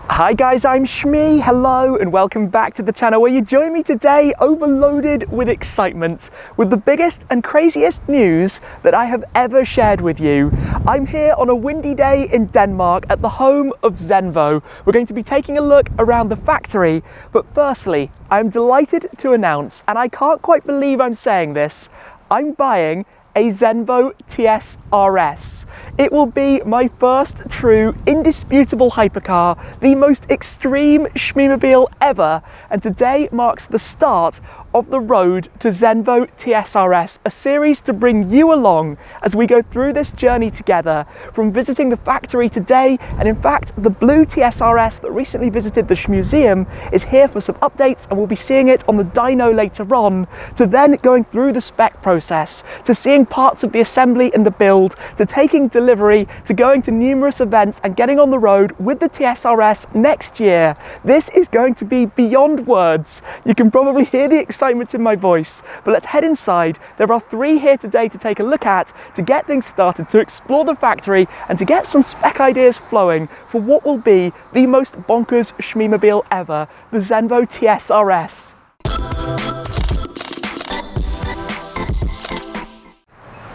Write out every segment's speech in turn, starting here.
Hi guys, I'm Shmee, hello and welcome back to the channel where you join me today overloaded with excitement with the biggest and craziest news that I have ever shared with you. I'm here on a windy day in Denmark at the home of Zenvo. We're going to be taking a look around the factory, but firstly, I'm delighted to announce, and I can't quite believe I'm saying this, I'm buying a Zenvo TSR-S. It will be my first true, indisputable hypercar, the most extreme Shmeemobile ever, and today marks the start of the road to Zenvo TSR-S, a series to bring you along as we go through this journey together, from visiting the factory today, and in fact the blue TSR-S that recently visited the Shmeemuseum is here for some updates and we'll be seeing it on the dyno later on, to then going through the spec process, to seeing parts of the assembly and the build, to taking delivery, to going to numerous events and getting on the road with the TSR-S next year. This is going to be beyond words. You can probably hear the excitement in my voice, but let's head inside. There are 3 here today to take a look at, to get things started, to explore the factory and to get some spec ideas flowing for what will be the most bonkers Shmeemobile ever, the Zenvo TSR-S.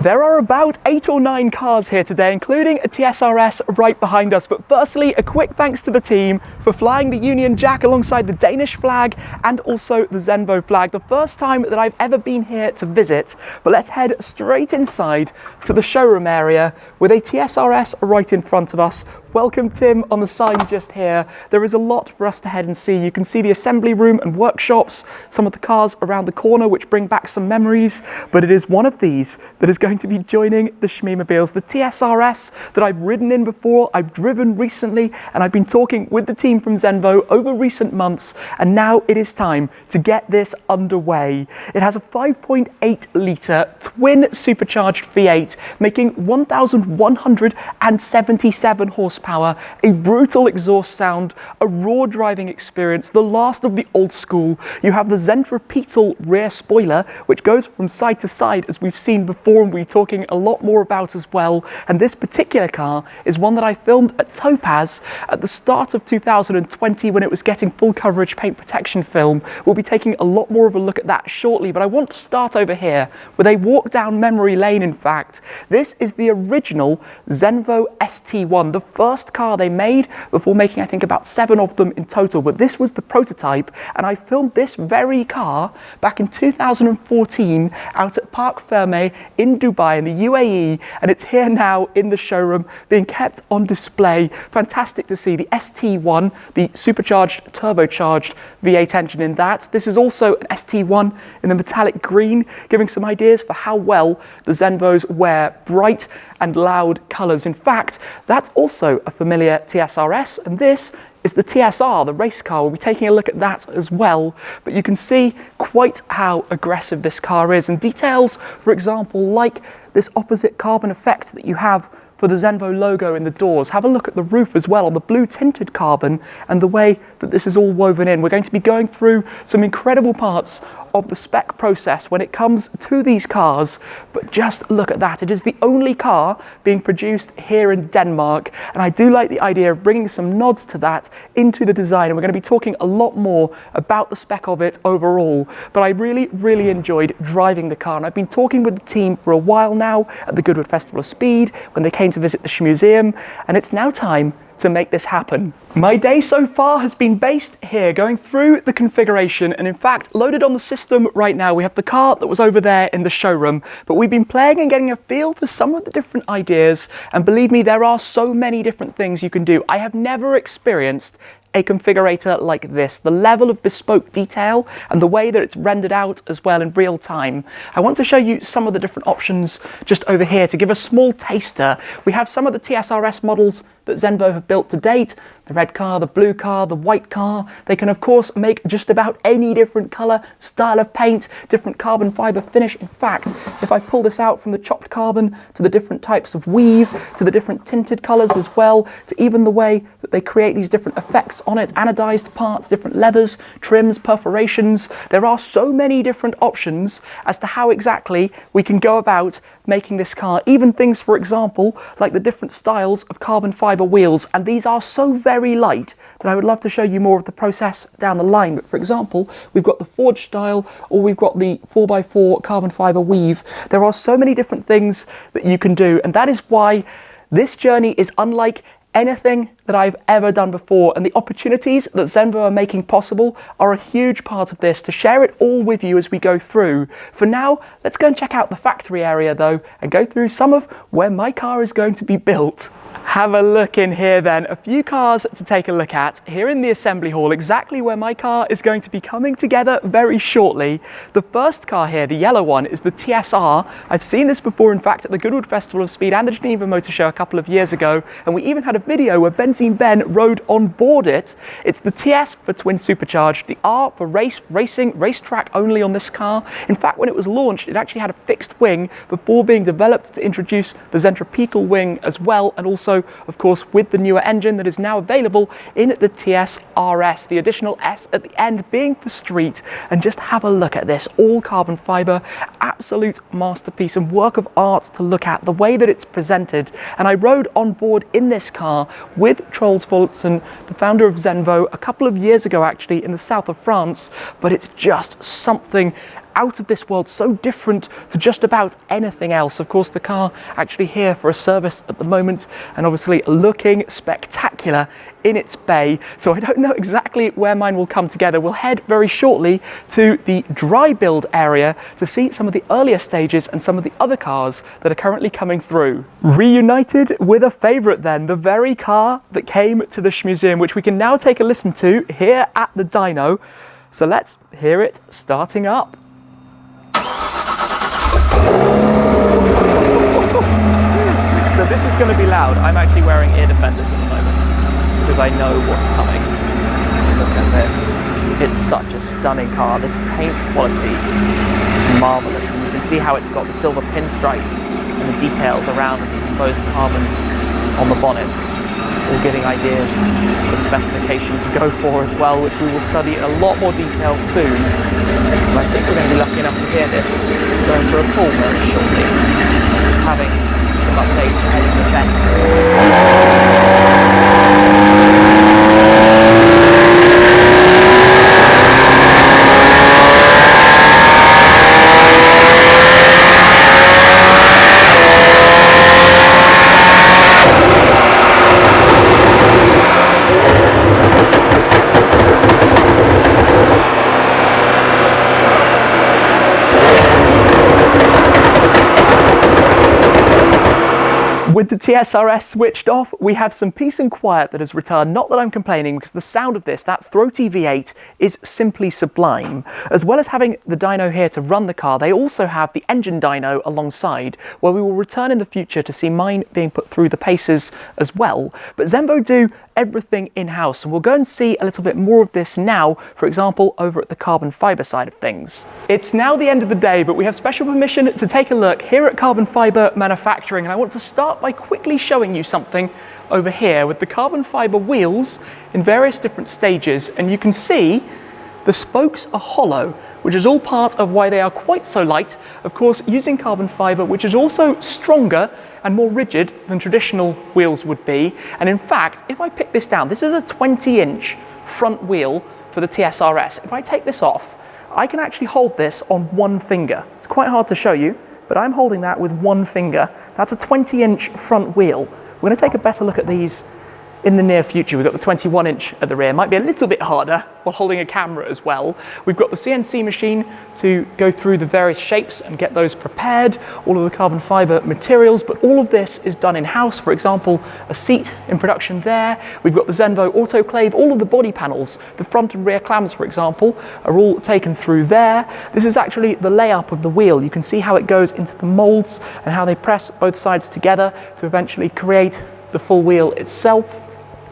There are about 8 or 9 cars here today, including a TSR-S right behind us. But firstly, a quick thanks to the team for flying the Union Jack alongside the Danish flag and also the Zenvo flag. The first time that I've ever been here to visit. But let's head straight inside to the showroom area with a TSR-S right in front of us. Welcome Tim on the sign just here. There is a lot for us to head and see. You can see the assembly room and workshops, some of the cars around the corner which bring back some memories, but it is one of these that is going to be joining the Shmeemobiles. The TSR-S that I've ridden in before, I've driven recently, and I've been talking with the team from Zenvo over recent months, and now it is time to get this underway. It has a 5.8 litre twin supercharged V8, making 1,177 horsepower, a brutal exhaust sound, a raw driving experience, the last of the old school. You have the centripetal rear spoiler, which goes from side to side as we've seen before and we're talking a lot more about as well. And this particular car is one that I filmed at Topaz at the start of 2020 when it was getting full coverage paint protection film. We'll be taking a lot more of a look at that shortly, but I want to start over here with a walk down memory lane. In fact, this is the original Zenvo ST1, the first car they made before making I think about 7 of them in total, but this was the prototype, and I filmed this very car back in 2014 out at Parc Ferme in Dubai in the UAE, and it's here now in the showroom being kept on display. Fantastic to see the ST1, the supercharged turbocharged V8 engine in that. This is also an ST1 in the metallic green, giving some ideas for how well the Zenvos wear bright and loud colours. In fact, that's also a familiar TSR-S, and this is the TSR, the race car. We'll be taking a look at that as well, but you can see quite how aggressive this car is, and details, for example, like this opposite carbon effect that you have for the Zenvo logo in the doors. Have a look at the roof as well on the blue tinted carbon and the way that this is all woven in. We're going to be going through some incredible parts of the spec process when it comes to these cars, but just look at that. It is the only car being produced here in Denmark, and I do like the idea of bringing some nods to that into the design, and we're going to be talking a lot more about the spec of it overall. But I really enjoyed driving the car, and I've been talking with the team for a while now at the Goodwood Festival of Speed when they came to visit the Shmeemuseum, and it's now time to make this happen. My day so far has been based here, going through the configuration, and in fact loaded on the system right now we have the car that was over there in the showroom, but we've been playing and getting a feel for some of the different ideas, and believe me, there are so many different things you can do. I have never experienced a configurator like this, the level of bespoke detail and the way that it's rendered out as well in real time. I want to show you some of the different options just over here to give a small taster. We have some of the TSR-S models that Zenvo have built to date, the red car, the blue car, the white car. They can of course make just about any different color, style of paint, different carbon fiber finish. In fact, if I pull this out from the chopped carbon to the different types of weave, to the different tinted colors as well, to even the way that they create these different effects on it, anodized parts, different leathers, trims, perforations. There are so many different options as to how exactly we can go about making this car. Even things, for example, like the different styles of carbon fiber fiber wheels, and these are so very light that I would love to show you more of the process down the line. But for example, we've got the forged style, or we've got the 4x4 carbon fiber weave. There are so many different things that you can do, and that is why this journey is unlike anything that I've ever done before, and the opportunities that Zenvo are making possible are a huge part of this, to share it all with you as we go through. For now, let's go and check out the factory area though, and go through some of where my car is going to be built. Have a look in here then. A few cars to take a look at here in the assembly hall, exactly where my car is going to be coming together very shortly. The first car here, the yellow one, is the TSR. I've seen this before, in fact, at the Goodwood Festival of Speed and the Geneva Motor Show a couple of years ago, and we even had a video where Benzine Ben rode on board it. It's the TS for twin supercharged, the R for racing, racetrack only on this car. In fact, when it was launched, it actually had a fixed wing before being developed to introduce the centripetal wing as well, and also, of course, with the newer engine that is now available in the TSR-S, the additional S at the end being for street. And just have a look at this, all carbon fiber, absolute masterpiece and work of art to look at, the way that it's presented. And I rode on board in this car with Troels Vollertsen, the founder of Zenvo, a couple of years ago actually in the south of France, but it's just something out of this world, so different to just about anything else. Of course, the car actually here for a service at the moment, and obviously looking spectacular in its bay. So I don't know exactly where mine will come together. We'll head very shortly to the dry build area to see some of the earlier stages and some of the other cars that are currently coming through. Reunited with a favorite then, the very car that came to the Shmeemobile, which we can now take a listen to here at the dyno. So let's hear it starting up. So this is going to be loud. I'm actually wearing ear defenders at the moment because I know what's coming. Look at this. It's such a stunning car. This paint quality is marvellous, and you can see how it's got the silver pinstripes and the details around the exposed carbon on the bonnet, all giving ideas for the specification to go for as well, which we will study in a lot more detail soon. And I think we're going to be lucky enough to hear this going for a call very shortly, having some updates ahead of the event. With the TSR-S switched off, we have some peace and quiet that has returned. Not that I'm complaining, because the sound of this, that throaty V8, is simply sublime. As well as having the dyno here to run the car, they also have the engine dyno alongside, where we will return in the future to see mine being put through the paces as well. But Zenvo do everything in-house, and we'll go and see a little bit more of this now, for example, over at the carbon fiber side of things. It's now the end of the day, but we have special permission to take a look here at carbon fiber manufacturing, and I want to start by quickly showing you something over here with the carbon fiber wheels in various different stages, and you can see the spokes are hollow, which is all part of why they are quite so light. Of course, using carbon fiber, which is also stronger and more rigid than traditional wheels would be. And in fact, if I pick this down, this is a 20-inch front wheel for the TSR-S. If I take this off, I can actually hold this on one finger. It's quite hard to show you, but I'm holding that with one finger. That's a 20-inch front wheel. We're going to take a better look at these in the near future. We've got the 21-inch at the rear. Might be a little bit harder while holding a camera as well. We've got the CNC machine to go through the various shapes and get those prepared, all of the carbon fiber materials, but all of this is done in-house. For example, a seat in production there. We've got the Zenvo autoclave. All of the body panels, the front and rear clams, for example, are all taken through there. This is actually the layup of the wheel. You can see how it goes into the molds and how they press both sides together to eventually create the full wheel itself.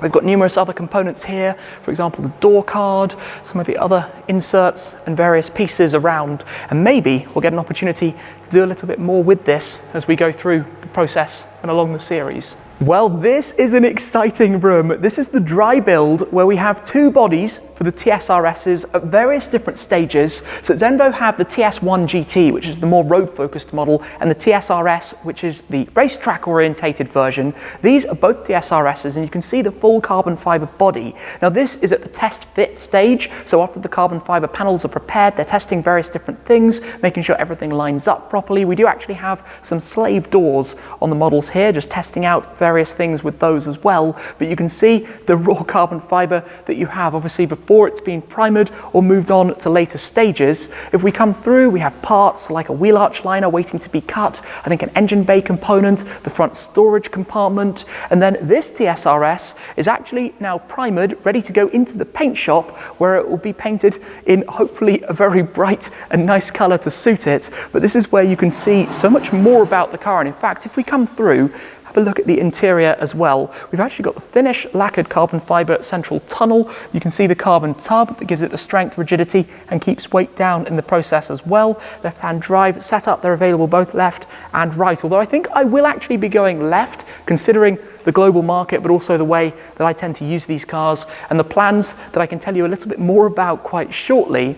We've got numerous other components here, for example, the door card, some of the other inserts and various pieces around. And maybe we'll get an opportunity to do a little bit more with this as we go through the process and along the series. Well, this is an exciting room. This is the dry build where we have two bodies for the TSR-S's at various different stages. So at Zenvo have the TS1 GT, which is the more road-focused model, and the TSR-S, which is the racetrack-orientated version. These are both TSR-S's, and you can see the full carbon fiber body. Now this is at the test fit stage, so after the carbon fiber panels are prepared, they're testing various different things, making sure everything lines up properly. We do actually have some slave doors on the models here, just testing out various things with those as well, but you can see the raw carbon fiber that you have obviously before it's been primered or moved on to later stages. If we come through, we have parts like a wheel arch liner waiting to be cut, I think an engine bay component, the front storage compartment, and then this TSR-S is actually now primered, ready to go into the paint shop where it will be painted in hopefully a very bright and nice color to suit it. But this is where you can see so much more about the car, and in fact if we come through, have a look at the interior as well. We've actually got the finished lacquered carbon fiber central tunnel. You can see the carbon tub that gives it the strength, rigidity, and keeps weight down in the process as well. Left-hand drive setup, they're available both left and right, although I think I will actually be going left, considering the global market, but also the way that I tend to use these cars, and the plans that I can tell you a little bit more about quite shortly.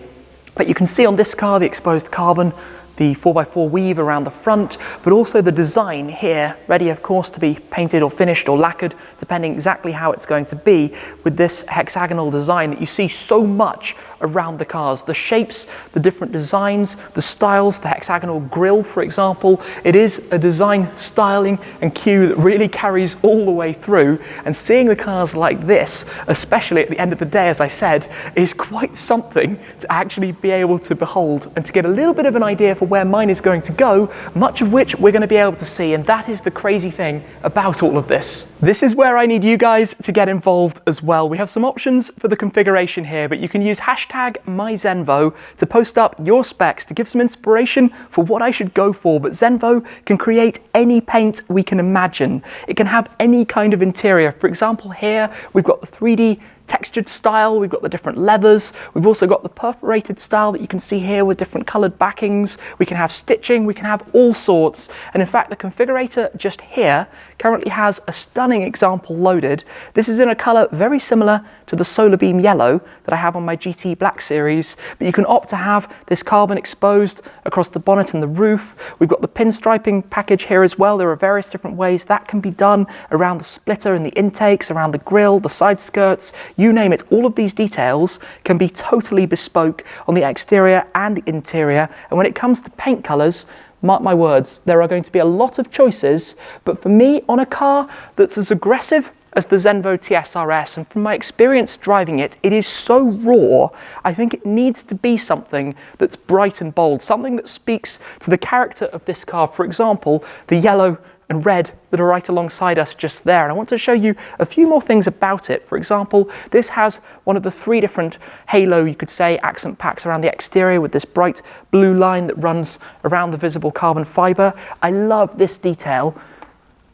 But you can see on this car the exposed carbon, the 4x4 weave around the front, but also the design here, ready of course to be painted or finished or lacquered, depending exactly how it's going to be, with this hexagonal design that you see so much around the cars. The shapes, the different designs, the styles, the hexagonal grille, for example. It is a design, styling and cue that really carries all the way through, and seeing the cars like this, especially at the end of the day, as I said, is quite something to actually be able to behold and to get a little bit of an idea for where mine is going to go, much of which we're going to be able to see, and that is the crazy thing about all of this. This is where I need you guys to get involved as well. We have some options for the configuration here, but you can use #MyZenvo to post up your specs to give some inspiration for what I should go for. But Zenvo can create any paint we can imagine. It can have any kind of interior. For example, here we've got the 3D textured style, we've got the different leathers, we've also got the perforated style that you can see here with different colored backings. We can have stitching, we can have all sorts, and in fact the configurator just here currently has a stunning example loaded. This is in a color very similar to the solar beam yellow that I have on my GT Black series, but you can opt to have this carbon exposed across the bonnet and the roof. We've got the pinstriping package here as well. There are various different ways that can be done around the splitter and the intakes, around the grille, the side skirts, you name it. All of these details can be totally bespoke on the exterior and the interior. And when it comes to paint colors, mark my words, there are going to be a lot of choices, but for me, on a car that's as aggressive as the Zenvo TSR-S, and from my experience driving it, it is so raw, I think it needs to be something that's bright and bold, something that speaks to the character of this car. For example, the yellow and red that are right alongside us just there. And I want to show you a few more things about it. For example, this has one of the 3 different halo, you could say, accent packs around the exterior with this bright blue line that runs around the visible carbon fiber. I love this detail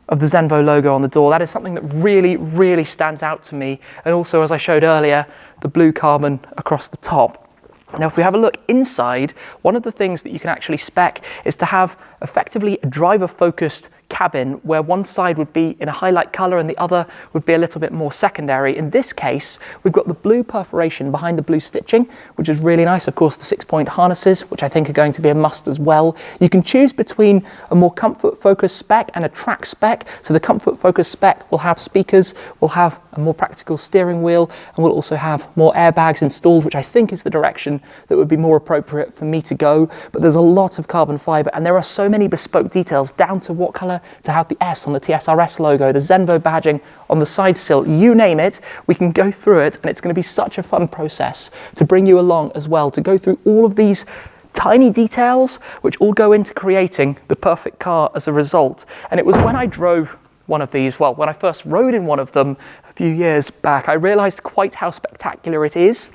of the Zenvo logo on the door. That is something that really, really stands out to me. And also, as I showed earlier, the blue carbon across the top. Now, if we have a look inside, one of the things that you can actually spec is to have effectively a driver-focused cabin where one side would be in a highlight color and the other would be a little bit more secondary. In this case, we've got the blue perforation behind the blue stitching, which is really nice. Of course, the 6-point harnesses, which I think are going to be a must as well. You can choose between a more comfort-focused spec and a track spec. So the comfort-focused spec will have speakers, will have a more practical steering wheel, and will also have more airbags installed, which I think is the direction that would be more appropriate for me to go. But there's a lot of carbon fiber, and there are so many bespoke details, down to what color to have the S on the TSR-S logo, the Zenvo badging on the side sill, you name it. We can go through it, and it's going to be such a fun process to bring you along as well, to go through all of these tiny details which all go into creating the perfect car as a result. And it was when I drove one of these, well, when I first rode in one of them a few years back, I realized quite how spectacular it is.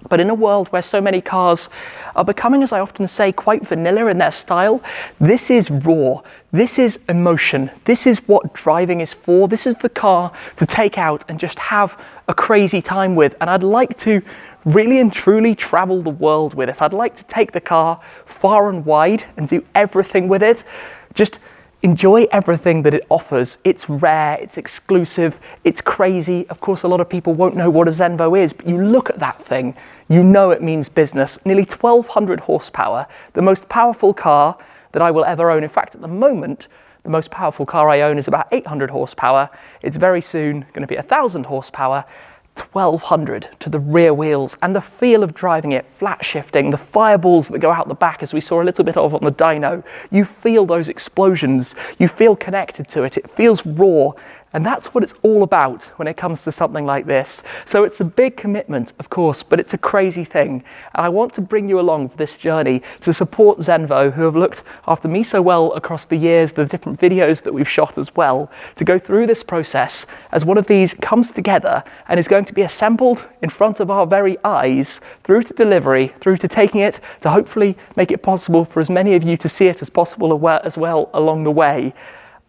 But in a world where so many cars are becoming, as I often say, quite vanilla in their style, this is raw, this is emotion, this is what driving is for, this is the car to take out and just have a crazy time with. And I'd like to really and truly travel the world with it. I'd like to take the car far and wide and do everything with it. Just enjoy everything that it offers. It's rare, it's exclusive, it's crazy. Of course, a lot of people won't know what a Zenvo is, but you look at that thing, you know it means business. Nearly 1,200 horsepower, the most powerful car that I will ever own. In fact, at the moment, the most powerful car I own is about 800 horsepower. It's very soon going to be 1,000 horsepower. 1,200 to the rear wheels, and the feel of driving it, flat shifting, the fireballs that go out the back as we saw a little bit of on the dyno. You feel those explosions, you feel connected to it, it feels raw, and that's what it's all about when it comes to something like this. So it's a big commitment, of course, but it's a crazy thing. And I want to bring you along for this journey to support Zenvo, who have looked after me so well across the years, the different videos that we've shot as well, to go through this process as one of these comes together and is going to be assembled in front of our very eyes, through to delivery, through to taking it, to hopefully make it possible for as many of you to see it as possible as well along the way.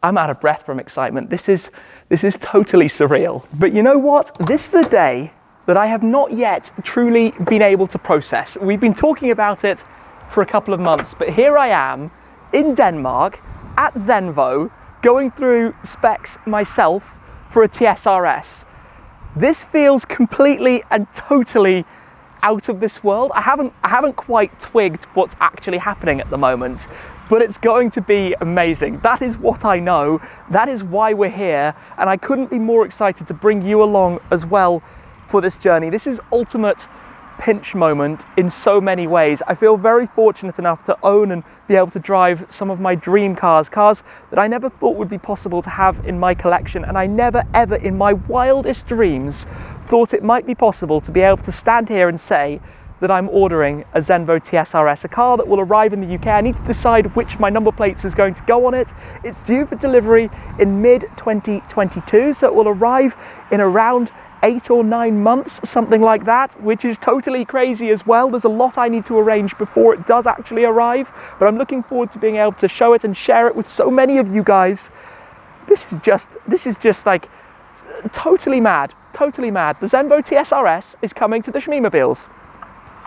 I'm out of breath from excitement. This is totally surreal. But you know what? This is a day that I have not yet truly been able to process. We've been talking about it for a couple of months, but here I am in Denmark at Zenvo, going through specs myself for a TSR-S. This feels completely and totally out of this world. I haven't quite twigged what's actually happening at the moment, but it's going to be amazing. That is what I know. That is why we're here, and I couldn't be more excited to bring you along as well for this journey. This is ultimate pinch moment in so many ways. I feel very fortunate enough to own and be able to drive some of my dream cars that I never thought would be possible to have in my collection, and I never ever in my wildest dreams thought it might be possible to be able to stand here and say that I'm ordering a Zenvo TSR-S, a car that will arrive in the UK. I need to decide which my number plates is going to go on it. It's due for delivery in mid-2022, so it will arrive in around 8 or 9 months, something like that, which is totally crazy as well. There's a lot I need to arrange before it does actually arrive, but I'm looking forward to being able to show it and share it with so many of you guys. This is just like totally mad, totally mad. The Zenvo TSR-S is coming to the Shmeemobiles.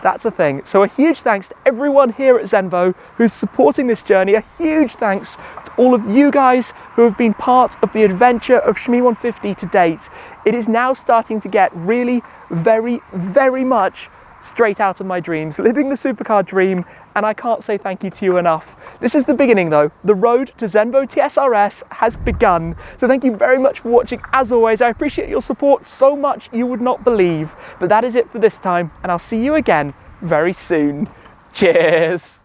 That's a thing. So a huge thanks to everyone here at Zenvo who's supporting this journey. A huge thanks to all of you guys who have been part of the adventure of Shmee 150 to date. It is now starting to get really, very, very much straight out of my dreams, living the supercar dream, and I can't say thank you to you enough. This is the beginning though. The road to Zenvo TSR-S has begun. So thank you very much for watching. As always, I appreciate your support so much you would not believe. But that is it for this time, and I'll see you again very soon. Cheers.